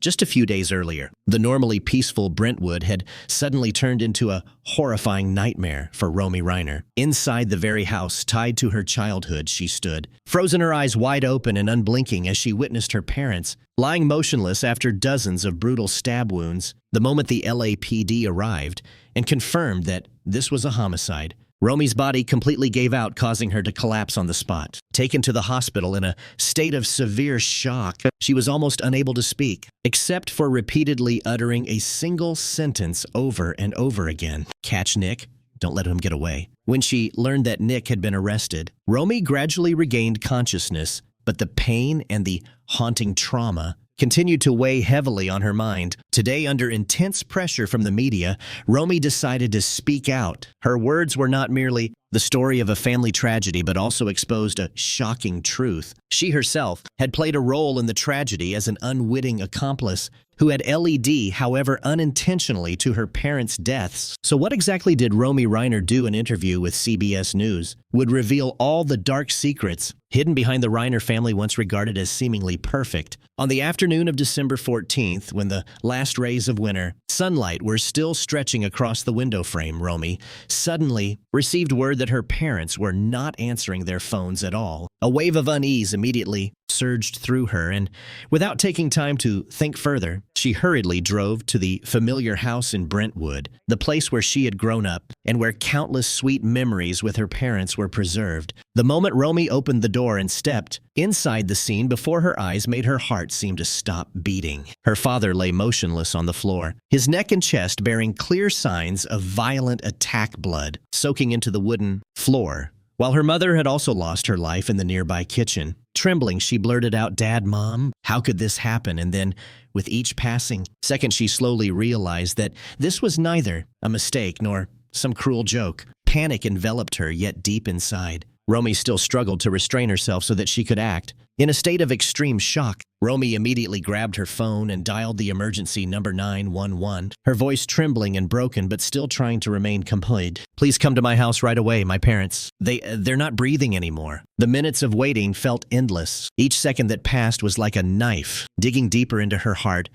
Just a few days earlier, the normally peaceful Brentwood had suddenly turned into a horrifying nightmare for Romy Reiner. Inside the very house tied to her childhood, she stood, frozen, her eyes wide open and unblinking as she witnessed her parents lying motionless after dozens of brutal stab wounds. The moment the LAPD arrived and confirmed that this was a homicide, Romy's body completely gave out, causing her to collapse on the spot. Taken to the hospital in a state of severe shock, she was almost unable to speak, except for repeatedly uttering a single sentence over and over again. "Catch Nick. Don't let him get away." When she learned that Nick had been arrested, Romy gradually regained consciousness, but the pain and the haunting trauma continued to weigh heavily on her mind. Today, under intense pressure from the media, Romy decided to speak out. Her words were not merely the story of a family tragedy, but also exposed a shocking truth. She herself had played a role in the tragedy as an unwitting accomplice who had led, however unintentionally, to her parents' deaths. So what exactly did Romy Reiner do? An interview with CBS News would reveal all the dark secrets hidden behind the Reiner family, once regarded as seemingly perfect. On the afternoon of December 14th, when the last rays of winter sunlight were still stretching across the window frame, Romy suddenly received word that her parents were not answering their phones at all. A wave of unease immediately surged through her, and without taking time to think further, she hurriedly drove to the familiar house in Brentwood, the place where she had grown up and where countless sweet memories with her parents were preserved. The moment Romy opened the door and stepped inside, the scene before her eyes made her heart seem to stop beating. Her father lay motionless on the floor, his neck and chest bearing clear signs of violent attack blood soaking into the wooden floor, while her mother had also lost her life in the nearby kitchen. Trembling, she blurted out, "Dad, Mom, how could this happen?" And then, with each passing second, she slowly realized that this was neither a mistake nor some cruel joke. Panic enveloped her, yet deep inside, Romy still struggled to restrain herself so that she could act. In a state of extreme shock, Romy immediately grabbed her phone and dialed the emergency number 911, her voice trembling and broken but still trying to remain composed. "Please come to my house right away. My parents, they're not breathing anymore." The minutes of waiting felt endless. Each second that passed was like a knife digging deeper into her heart.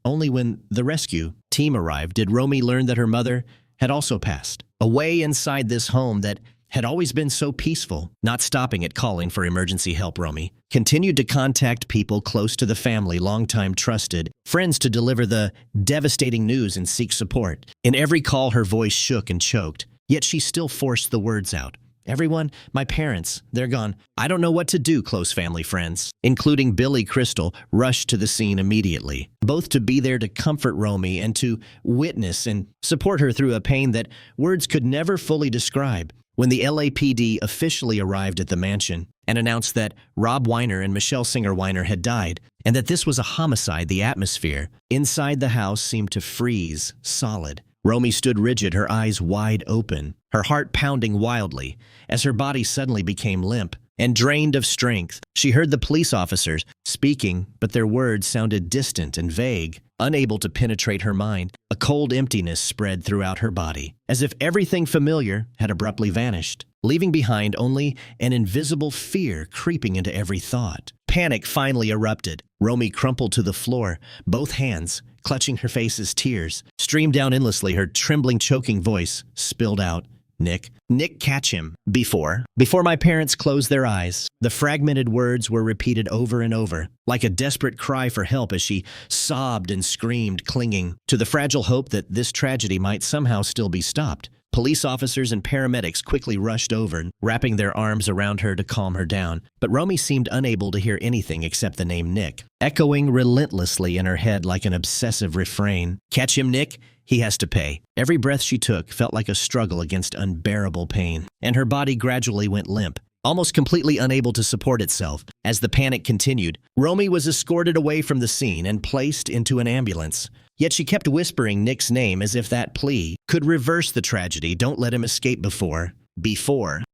Only when the rescue team arrived did Romy learn that her mother had also passed away inside this home that had always been so peaceful. Not stopping at calling for emergency help, Romy continued to contact people close to the family, longtime trusted friends, to deliver the devastating news and seek support. In every call, her voice shook and choked, yet she still forced the words out. "Everyone, my parents, they're gone. I don't know what to do." Close family friends, including Billy Crystal, rushed to the scene immediately, both to be there to comfort Romy and to witness and support her through a pain that words could never fully describe. When the LAPD officially arrived at the mansion and announced that Rob Weiner and Michelle Singer Weiner had died, and that this was a homicide, the atmosphere inside the house seemed to freeze solid. Romy stood rigid, her eyes wide open, her heart pounding wildly as her body suddenly became limp and drained of strength. She heard the police officers speaking, but their words sounded distant and vague, unable to penetrate her mind. A cold emptiness spread throughout her body, as if everything familiar had abruptly vanished, leaving behind only an invisible fear creeping into every thought. Panic finally erupted. Romy crumpled to the floor, both hands clutching her face as tears streamed down endlessly. Her trembling, choking voice spilled out, Nick, catch him. Before my parents closed their eyes." The fragmented words were repeated over and over, like a desperate cry for help as she sobbed and screamed, clinging to the fragile hope that this tragedy might somehow still be stopped. Police officers and paramedics quickly rushed over, wrapping their arms around her to calm her down. But Romy seemed unable to hear anything except the name Nick, echoing relentlessly in her head like an obsessive refrain. "Catch him, Nick. He has to pay." Every breath she took felt like a struggle against unbearable pain, and her body gradually went limp, almost completely unable to support itself. As the panic continued, Romy was escorted away from the scene and placed into an ambulance. Yet she kept whispering Nick's name as if that plea could reverse the tragedy. "Don't let him escape before.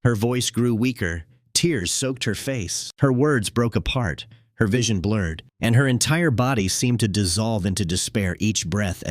Her voice grew weaker. Tears soaked her face. Her words broke apart. Her vision blurred, and her entire body seemed to dissolve into despair each breath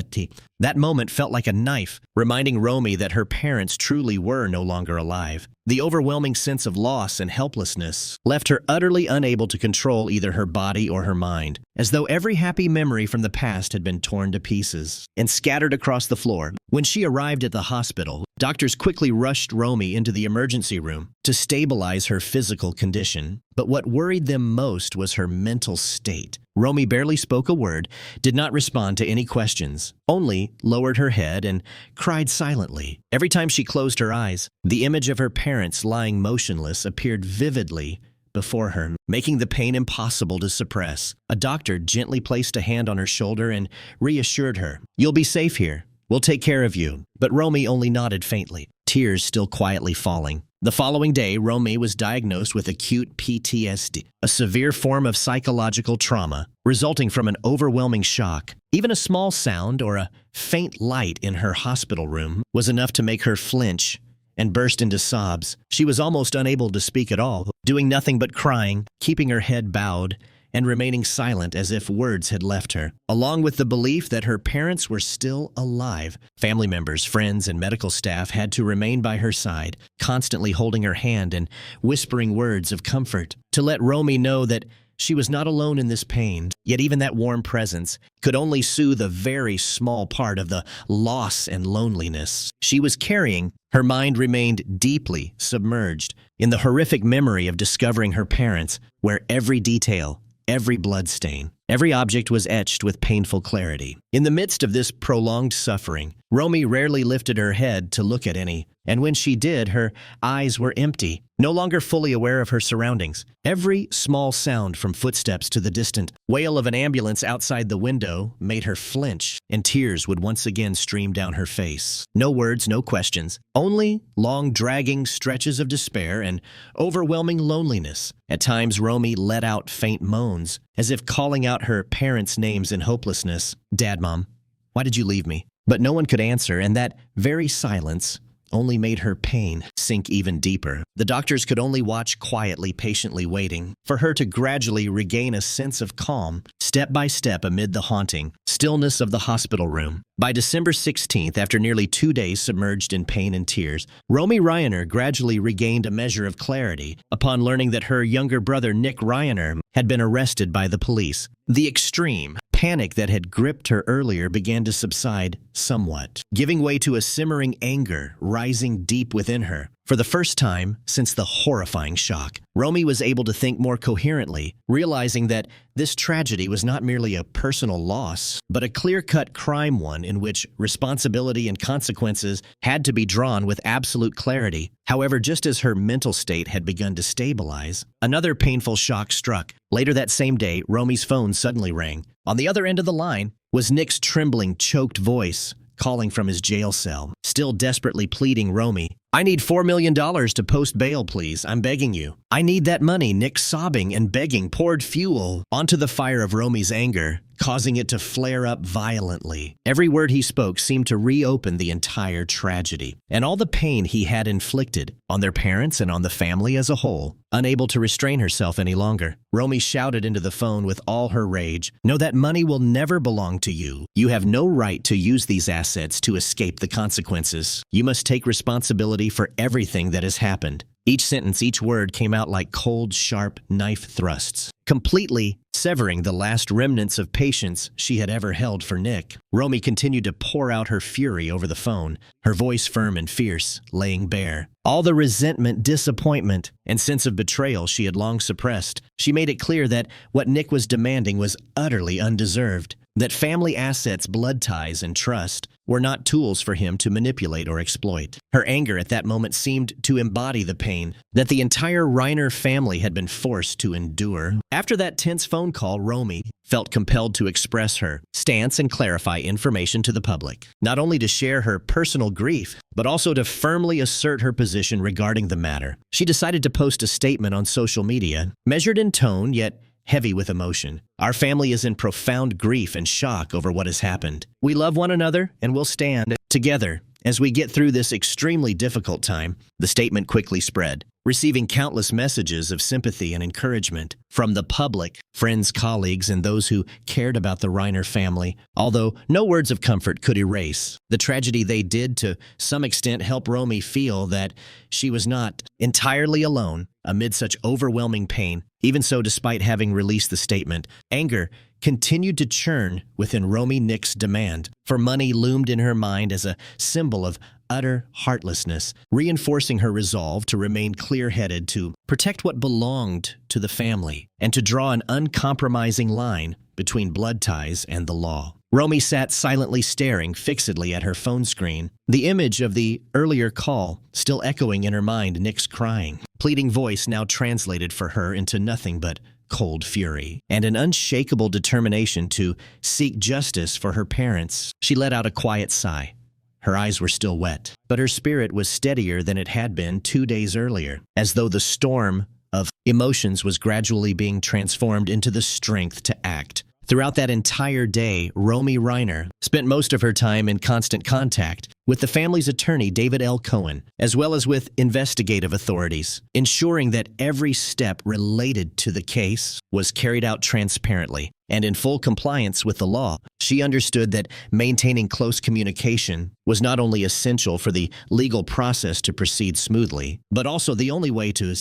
that moment felt like a knife, reminding Romy that her parents truly were no longer alive. The overwhelming sense of loss and helplessness left her utterly unable to control either her body or her mind, as though every happy memory from the past had been torn to pieces and scattered across the floor. When she arrived at the hospital, doctors quickly rushed Romy into the emergency room to stabilize her physical condition. But what worried them most was her mental state. Romy barely spoke a word, did not respond to any questions, only lowered her head and cried silently. Every time she closed her eyes, the image of her parents lying motionless appeared vividly before her, making the pain impossible to suppress. A doctor gently placed a hand on her shoulder and reassured her, "You'll be safe here. We'll take care of you." But Romy only nodded faintly, tears still quietly falling. The following day, Romy was diagnosed with acute PTSD, a severe form of psychological trauma resulting from an overwhelming shock. Even a small sound or a faint light in her hospital room was enough to make her flinch and burst into sobs. She was almost unable to speak at all, doing nothing but crying, keeping her head bowed, and remaining silent as if words had left her. Along with the belief that her parents were still alive, family members, friends, and medical staff had to remain by her side, constantly holding her hand and whispering words of comfort to let Romy know that she was not alone in this pain. Yet even that warm presence could only soothe a very small part of the loss and loneliness she was carrying. Her mind remained deeply submerged in the horrific memory of discovering her parents, where every detail, every bloodstain, every object was etched with painful clarity. In the midst of this prolonged suffering, Romy rarely lifted her head to look at any, and when she did, her eyes were empty, no longer fully aware of her surroundings. Every small sound, from footsteps to the distant wail of an ambulance outside the window, made her flinch, and tears would once again stream down her face. No words, no questions, only long, dragging stretches of despair and overwhelming loneliness. At times, Romy let out faint moans, as if calling out her parents' names in hopelessness. "Dad, Mom, why did you leave me?" But no one could answer, and that very silence only made her pain sink even deeper. The doctors could only watch quietly, patiently waiting for her to gradually regain a sense of calm, step by step amid the haunting stillness of the hospital room. By December 16th, after nearly 2 days submerged in pain and tears, Romy Reiner gradually regained a measure of clarity upon learning that her younger brother, Nick Reiner, had been arrested by the police. The extreme panic that had gripped her earlier began to subside somewhat, giving way to a simmering anger rising deep within her. For the first time since the horrifying shock, Romy was able to think more coherently, realizing that this tragedy was not merely a personal loss, but a clear-cut crime one in which responsibility and consequences had to be drawn with absolute clarity. However, just as her mental state had begun to stabilize, another painful shock struck. Later that same day, Romy's phone suddenly rang. On the other end of the line was Nick's trembling, choked voice, calling from his jail cell, still desperately pleading Romy. "I need $4 million to post bail, please. I'm begging you." "I need that money." Nick, sobbing and begging, poured fuel onto the fire of Romy's anger, causing it to flare up violently. Every word he spoke seemed to reopen the entire tragedy and all the pain he had inflicted on their parents and on the family as a whole. Unable to restrain herself any longer, Romy shouted into the phone with all her rage, "No, that money will never belong to you. You have no right to use these assets to escape the consequences. You must take responsibility for everything that has happened." Each sentence, each word came out like cold, sharp knife thrusts, completely severing the last remnants of patience she had ever held for Nick. Romy continued to pour out her fury over the phone, her voice firm and fierce, laying bare all the resentment, disappointment, and sense of betrayal she had long suppressed. She made it clear that what Nick was demanding was utterly undeserved, that family assets, blood ties, and trust were not tools for him to manipulate or exploit. Her anger at that moment seemed to embody the pain that the entire Reiner family had been forced to endure. After that tense phone call, Romy felt compelled to express her stance and clarify information to the public, not only to share her personal grief, but also to firmly assert her position regarding the matter. She decided to post a statement on social media, measured in tone yet heavy with emotion. "Our family is in profound grief and shock over what has happened. We love one another and will stand together as we get through this extremely difficult time." The statement quickly spread, receiving countless messages of sympathy and encouragement from the public, friends, colleagues, and those who cared about the Reiner family, although no words of comfort could erase the tragedy. They did, to some extent, help Romy feel that she was not entirely alone amid such overwhelming pain. Even so, despite having released the statement, anger continued to churn within Romy. Nick's demand for money loomed in her mind as a symbol of utter heartlessness, reinforcing her resolve to remain clear-headed, to protect what belonged to the family, and to draw an uncompromising line between blood ties and the law. Romy sat silently, staring fixedly at her phone screen, the image of the earlier call still echoing in her mind. Nick's crying, pleading voice now translated for her into nothing but cold fury and an unshakable determination to seek justice for her parents. She let out a quiet sigh. Her eyes were still wet, but her spirit was steadier than it had been 2 days earlier, as though the storm of emotions was gradually being transformed into the strength to act. Throughout that entire day, Romy Reiner spent most of her time in constant contact with the family's attorney, David L. Cohen, as well as with investigative authorities, ensuring that every step related to the case was carried out transparently and in full compliance with the law. She understood that maintaining close communication was not only essential for the legal process to proceed smoothly, but also the only way to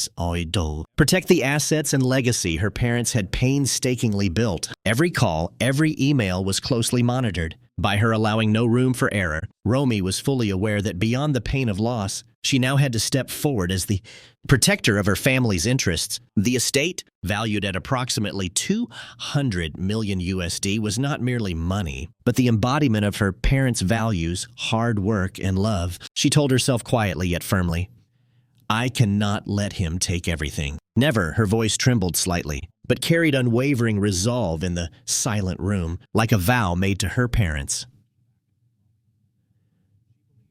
protect the assets and legacy her parents had painstakingly built. Every call, every email was closely monitored. By her allowing no room for error, Romy was fully aware that beyond the pain of loss, she now had to step forward as the protector of her family's interests. The estate, valued at approximately 200 million USD, was not merely money, but the embodiment of her parents' values, hard work, and love. She told herself quietly yet firmly, "I cannot let him take everything." Never, her voice trembled slightly, but carried unwavering resolve in the silent room, like a vow made to her parents.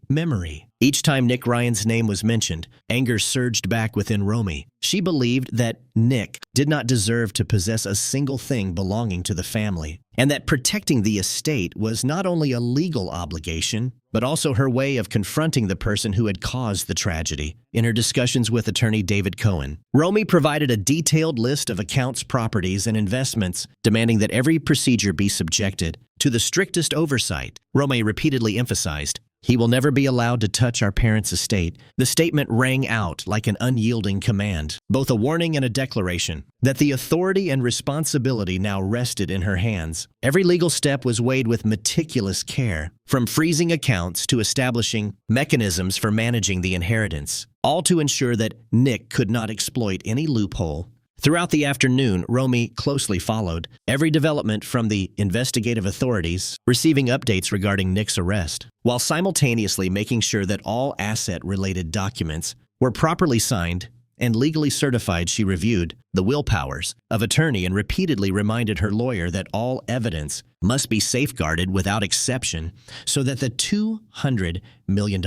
Memory. Each time Nick Ryan's name was mentioned, anger surged back within Romy. She believed that Nick did not deserve to possess a single thing belonging to the family, and that protecting the estate was not only a legal obligation, but also her way of confronting the person who had caused the tragedy. In her discussions with attorney David Cohen, Romy provided a detailed list of accounts, properties, and investments, demanding that every procedure be subjected to the strictest oversight. Romy repeatedly emphasized, "He will never be allowed to touch our parents' estate." The statement rang out like an unyielding command, both a warning and a declaration that the authority and responsibility now rested in her hands. Every legal step was weighed with meticulous care, from freezing accounts to establishing mechanisms for managing the inheritance, all to ensure that Nick could not exploit any loophole. Throughout the afternoon, Romy closely followed every development from the investigative authorities, receiving updates regarding Nick's arrest, while simultaneously making sure that all asset-related documents were properly signed and legally certified. She reviewed the will powers of attorney and repeatedly reminded her lawyer that all evidence must be safeguarded without exception so that the $200 million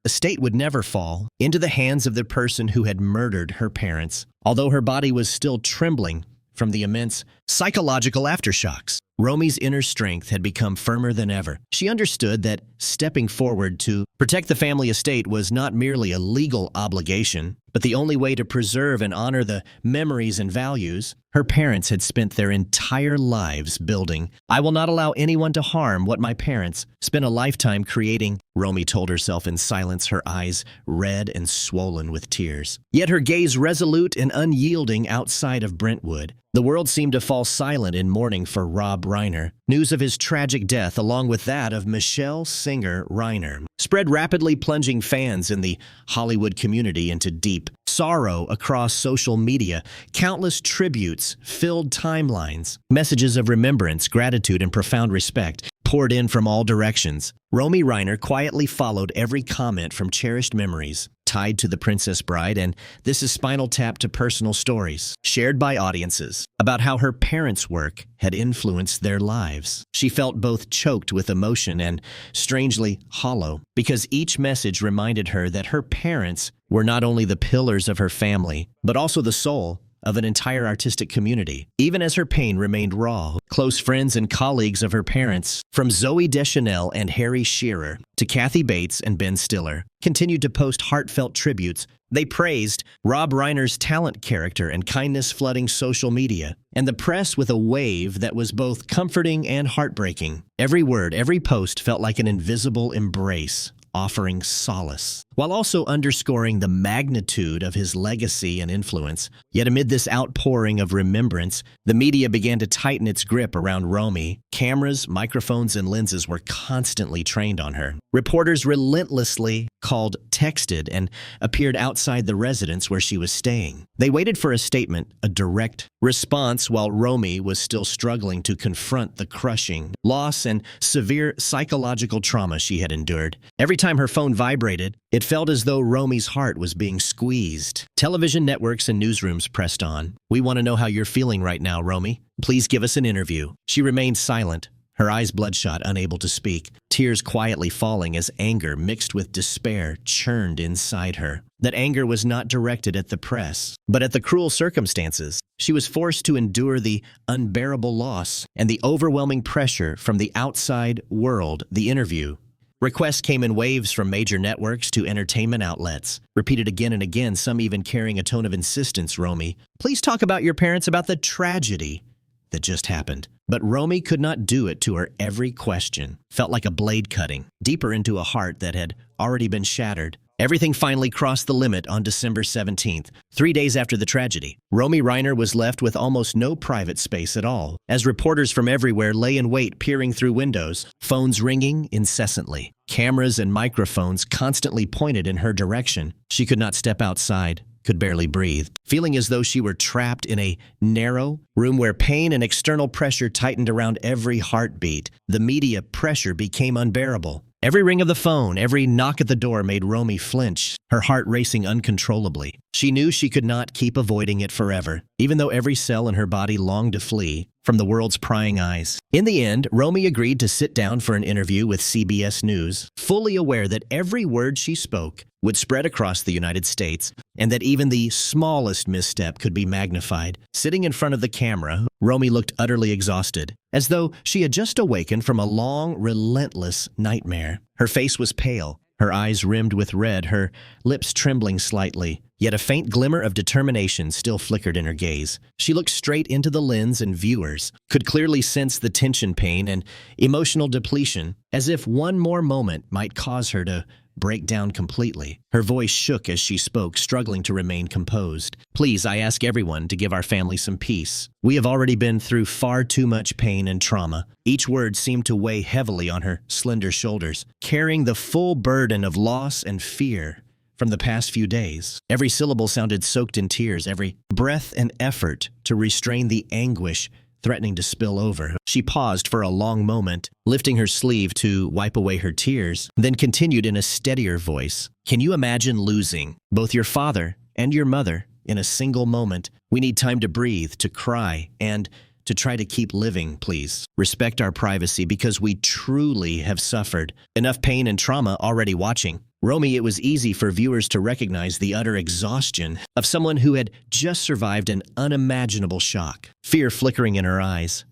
estate would never fall into the hands of the person who had murdered her parents. Although her body was still trembling from the immense psychological aftershocks, Romy's inner strength had become firmer than ever. She understood that stepping forward to protect the family estate was not merely a legal obligation, but the only way to preserve and honor the memories and values her parents had spent their entire lives building. "I will not allow anyone to harm what my parents spent a lifetime creating," Romy told herself in silence, her eyes red and swollen with tears. Yet her gaze resolute and unyielding outside of Brentwood. The world seemed to fall silent in mourning for Rob Reiner. News of his tragic death, along with that of Michelle Singer Reiner, spread rapidly, plunging fans in the Hollywood community into deep sorrow across social media. Countless tributes filled timelines. Messages of remembrance, gratitude, and profound respect poured in from all directions. Romy Reiner quietly followed every comment from cherished memories tied to the Princess Bride, and this is Spinal Tap to personal stories shared by audiences about how her parents' work had influenced their lives. She felt both choked with emotion and strangely hollow, because each message reminded her that her parents were not only the pillars of her family, but also the soul of an entire artistic community, even as her pain remained raw. Close friends and colleagues of her parents, from Zooey Deschanel and Harry Shearer to Kathy Bates and Ben Stiller, continued to post heartfelt tributes. They praised Rob Reiner's talent, character, and kindness, flooding social media, and the press with a wave that was both comforting and heartbreaking. Every word, every post felt like an invisible embrace, offering solace, while also underscoring the magnitude of his legacy and influence. Yet amid this outpouring of remembrance, the media began to tighten its grip around Romy. Cameras, microphones, and lenses were constantly trained on her. Reporters relentlessly called, texted, and appeared outside the residence where she was staying. They waited for a statement, a direct response, while Romy was still struggling to confront the crushing loss and severe psychological trauma she had endured. Every time her phone vibrated, it felt as though Romy's heart was being squeezed. Television networks and newsrooms pressed on. "We want to know how you're feeling right now, Romy. Please give us an interview." She remained silent, her eyes bloodshot, unable to speak, tears quietly falling as anger mixed with despair churned inside her. That anger was not directed at the press, but at the cruel circumstances. She was forced to endure the unbearable loss and the overwhelming pressure from the outside world. The interview requests came in waves, from major networks to entertainment outlets, repeated again and again, some even carrying a tone of insistence. "Romy, please talk about your parents, about the tragedy that just happened." But Romy could not do it to her. Every question felt like a blade cutting deeper into a heart that had already been shattered. Everything finally crossed the limit on December 17th, 3 days after the tragedy. Romy Reiner was left with almost no private space at all, as reporters from everywhere lay in wait, peering through windows, phones ringing incessantly, cameras and microphones constantly pointed in her direction. She could not step outside, could barely breathe, feeling as though she were trapped in a narrow room where pain and external pressure tightened around every heartbeat. The media pressure became unbearable. Every ring of the phone, every knock at the door made Romy flinch, her heart racing uncontrollably. She knew she could not keep avoiding it forever, even though every cell in her body longed to flee from the world's prying eyes. In the end, Romy agreed to sit down for an interview with CBS News, fully aware that every word she spoke would spread across the United States, and that even the smallest misstep could be magnified. Sitting in front of the camera, Romy looked utterly exhausted, as though she had just awakened from a long, relentless nightmare. Her face was pale, her eyes rimmed with red, her lips trembling slightly, yet a faint glimmer of determination still flickered in her gaze. She looked straight into the lens, and viewers could clearly sense the tension, pain, and emotional depletion, as if one more moment might cause her to break down completely. Her voice shook as she spoke, struggling to remain composed. "Please, I ask everyone to give our family some peace. We have already been through far too much pain and trauma." Each word seemed to weigh heavily on her slender shoulders, carrying the full burden of loss and fear from the past few days. Every syllable sounded soaked in tears, every breath an effort to restrain the anguish threatening to spill over. She paused for a long moment, lifting her sleeve to wipe away her tears, then continued in a steadier voice. "Can you imagine losing both your father and your mother in a single moment? We need time to breathe, to cry, and to try to keep living. Please respect our privacy, because we truly have suffered enough pain and trauma already watching." Romy, it was easy for viewers to recognize the utter exhaustion of someone who had just survived an unimaginable shock, fear flickering in her eyes.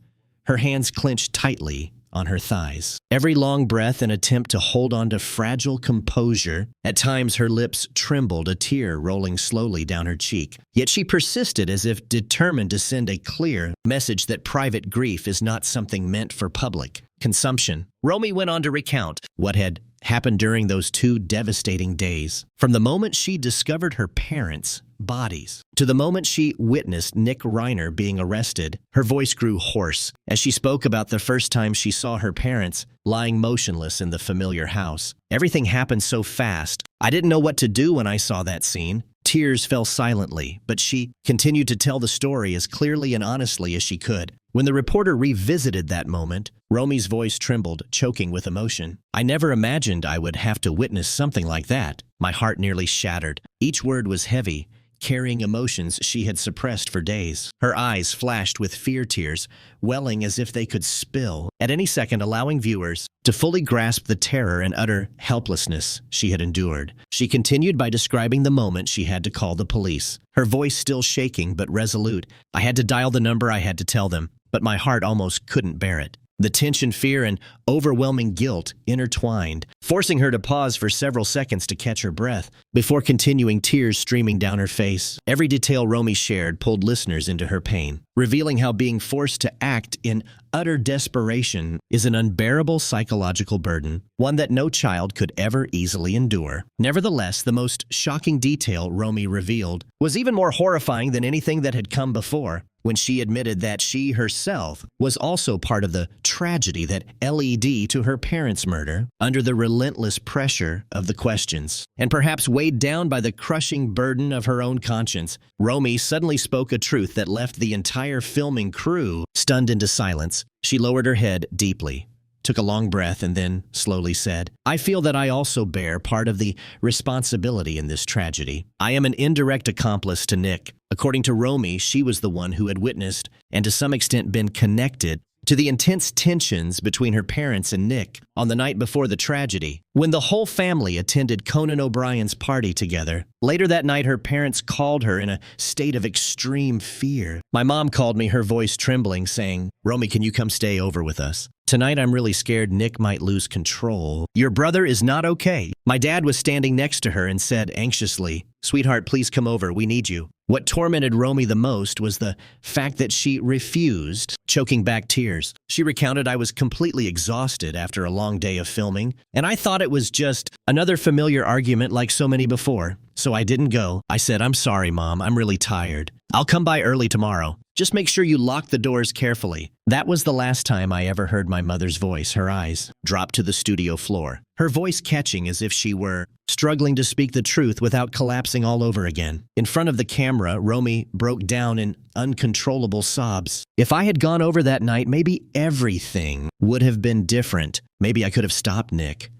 Her hands clenched tightly on her thighs. Every long breath an attempt to hold on to fragile composure. At times her lips trembled, a tear rolling slowly down her cheek. Yet she persisted, as if determined to send a clear message that private grief is not something meant for public consumption. Romy went on to recount what had happened during those 2 devastating days. From the moment she discovered her parents' bodies to the moment she witnessed Nick Reiner being arrested, her voice grew hoarse as she spoke about the first time she saw her parents lying motionless in the familiar house. "Everything happened so fast. I didn't know what to do when I saw that scene." Tears fell silently, but she continued to tell the story as clearly and honestly as she could. When the reporter revisited that moment, Romy's voice trembled, choking with emotion. "I never imagined I would have to witness something like that. My heart nearly shattered." Each word was heavy, carrying emotions she had suppressed for days. Her eyes flashed with fear tears, welling as if they could spill, at any second allowing viewers to fully grasp the terror and utter helplessness she had endured. She continued by describing the moment she had to call the police, her voice still shaking but resolute. I had to dial the number, I had to tell them, but my heart almost couldn't bear it. The tension, fear, and overwhelming guilt intertwined, forcing her to pause for several seconds to catch her breath before continuing, tears streaming down her face. Every detail Romy shared pulled listeners into her pain, revealing how being forced to act in utter desperation is an unbearable psychological burden, one that no child could ever easily endure. Nevertheless, the most shocking detail Romy revealed was even more horrifying than anything that had come before, when she admitted that she herself was also part of the tragedy that led to her parents' murder. Under the relentless pressure of the questions, and perhaps weighed down by the crushing burden of her own conscience, Romy suddenly spoke a truth that left the entire filming crew stunned into silence. She lowered her head deeply, took a long breath, and then slowly said, I feel that I also bear part of the responsibility in this tragedy. I am an indirect accomplice to Nick. According to Romy, she was the one who had witnessed and to some extent been connected to the intense tensions between her parents and Nick on the night before the tragedy, when the whole family attended Conan O'Brien's party together. Later that night, her parents called her in a state of extreme fear. My mom called me, her voice trembling, saying, Romy, can you come stay over with us? Tonight, I'm really scared Nick might lose control. Your brother is not okay. My dad was standing next to her and said anxiously, Sweetheart, please come over. We need you. What tormented Romy the most was the fact that she refused, choking back tears. She recounted, I was completely exhausted after a long day of filming, and I thought it was just another familiar argument like so many before. So I didn't go. I said, I'm sorry, Mom. I'm really tired. I'll come by early tomorrow. Just make sure you lock the doors carefully. That was the last time I ever heard my mother's voice. Her eyes dropped to the studio floor, her voice catching as if she were struggling to speak the truth without collapsing all over again. In front of the camera, Romy broke down in uncontrollable sobs. If I had gone over that night, maybe everything would have been different. Maybe I could have stopped Nick.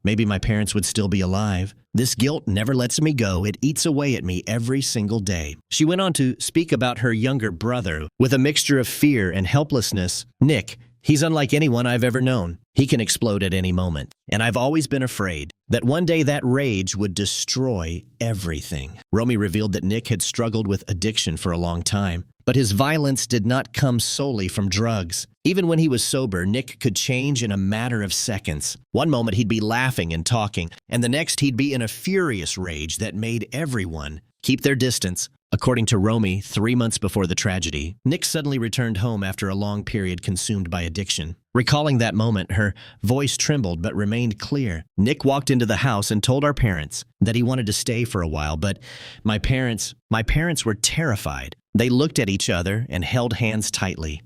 Maybe my parents would still be alive. This guilt never lets me go. It eats away at me every single day. She went on to speak about her younger brother with a mixture of fear and helplessness. Nick, he's unlike anyone I've ever known. He can explode at any moment. And I've always been afraid that one day that rage would destroy everything. Romy revealed that Nick had struggled with addiction for a long time, but his violence did not come solely from drugs. Even when he was sober, Nick could change in a matter of seconds. One moment he'd be laughing and talking, and the next he'd be in a furious rage that made everyone keep their distance. According to Romy, 3 months before the tragedy, Nick suddenly returned home after a long period consumed by addiction. Recalling that moment, her voice trembled but remained clear. Nick walked into the house and told our parents that he wanted to stay for a while, but my parents were terrified. They looked at each other and held hands tightly,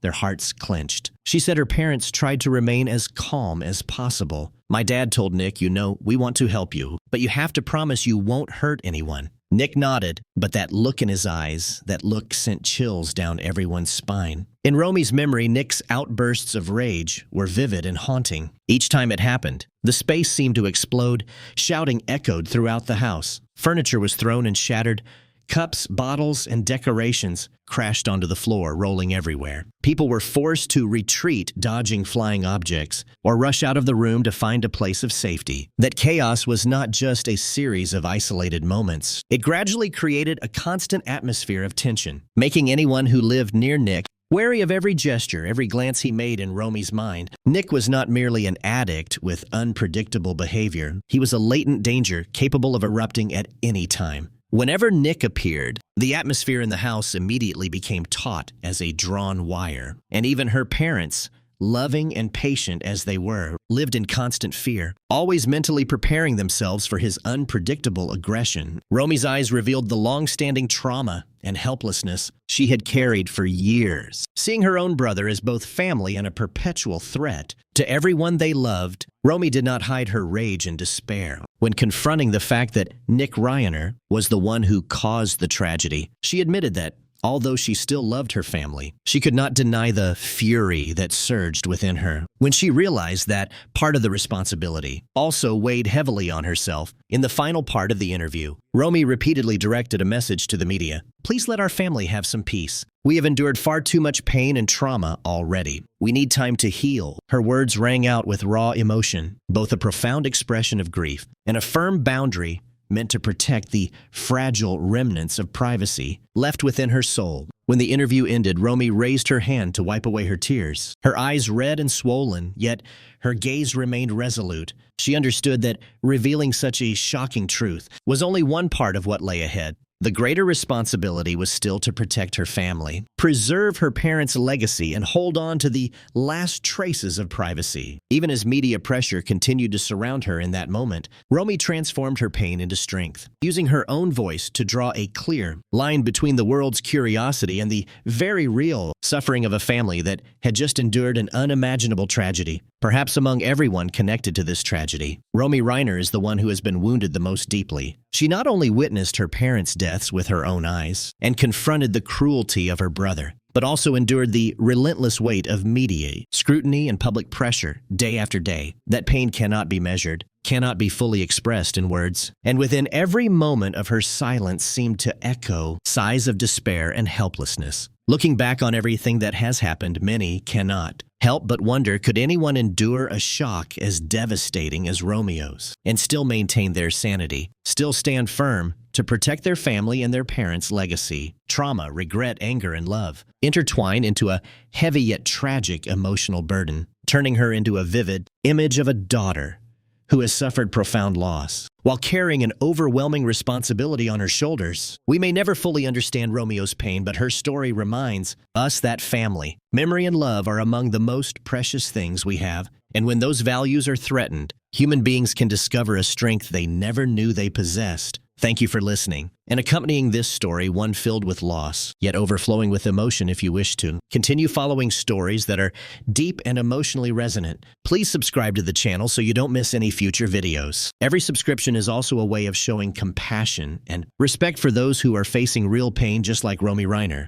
their hearts clenched. She said her parents tried to remain as calm as possible. My dad told Nick, we want to help you, but you have to promise you won't hurt anyone. Nick nodded, but that look in his eyes, that look sent chills down everyone's spine. In Romy's memory, Nick's outbursts of rage were vivid and haunting. Each time it happened, the space seemed to explode, shouting echoed throughout the house. Furniture was thrown and shattered. Cups, bottles, and decorations crashed onto the floor, rolling everywhere. People were forced to retreat, dodging flying objects, or rush out of the room to find a place of safety. That chaos was not just a series of isolated moments. It gradually created a constant atmosphere of tension, making anyone who lived near Nick wary of every gesture, every glance he made. In Romy's mind, Nick was not merely an addict with unpredictable behavior. He was a latent danger capable of erupting at any time. Whenever Nick appeared, the atmosphere in the house immediately became taut as a drawn wire, and even her parents, loving and patient as they were, lived in constant fear, always mentally preparing themselves for his unpredictable aggression. Romy's eyes revealed the long-standing trauma and helplessness she had carried for years. Seeing her own brother as both family and a perpetual threat to everyone they loved, Romy did not hide her rage and despair. When confronting the fact that Nick Reiner was the one who caused the tragedy, she admitted that Although she still loved her family, she could not deny the fury that surged within her when she realized that part of the responsibility also weighed heavily on herself. In the final part of the interview, Romy repeatedly directed a message to the media. Please let our family have some peace. We have endured far too much pain and trauma already. We need time to heal. Her words rang out with raw emotion, both a profound expression of grief and a firm boundary meant to protect the fragile remnants of privacy left within her soul. When the interview ended, Romy raised her hand to wipe away her tears. Her eyes red and swollen, yet her gaze remained resolute. She understood that revealing such a shocking truth was only one part of what lay ahead. The greater responsibility was still to protect her family, preserve her parents' legacy, and hold on to the last traces of privacy. Even as media pressure continued to surround her in that moment, Romy transformed her pain into strength, using her own voice to draw a clear line between the world's curiosity and the very real suffering of a family that had just endured an unimaginable tragedy. Perhaps among everyone connected to this tragedy, Romy Reiner is the one who has been wounded the most deeply. She not only witnessed her parents' deaths with her own eyes and confronted the cruelty of her brother, but also endured the relentless weight of media, scrutiny, and public pressure day after day. That pain cannot be measured, cannot be fully expressed in words. And within every moment of her silence seemed to echo sighs of despair and helplessness. Looking back on everything that has happened, many cannot help but wonder, could anyone endure a shock as devastating as Romeo's and still maintain their sanity, still stand firm to protect their family and their parents' legacy? Trauma, regret, anger, and love intertwine into a heavy yet tragic emotional burden, turning her into a vivid image of a daughter who has suffered profound loss, while carrying an overwhelming responsibility on her shoulders. We may never fully understand Romeo's pain, but her story reminds us that family, memory, and love are among the most precious things we have, and when those values are threatened, human beings can discover a strength they never knew they possessed. Thank you for listening. And accompanying this story, one filled with loss, yet overflowing with emotion if you wish to. Continue following stories that are deep and emotionally resonant. Please subscribe to the channel so you don't miss any future videos. Every subscription is also a way of showing compassion and respect for those who are facing real pain just like Romy Reiner.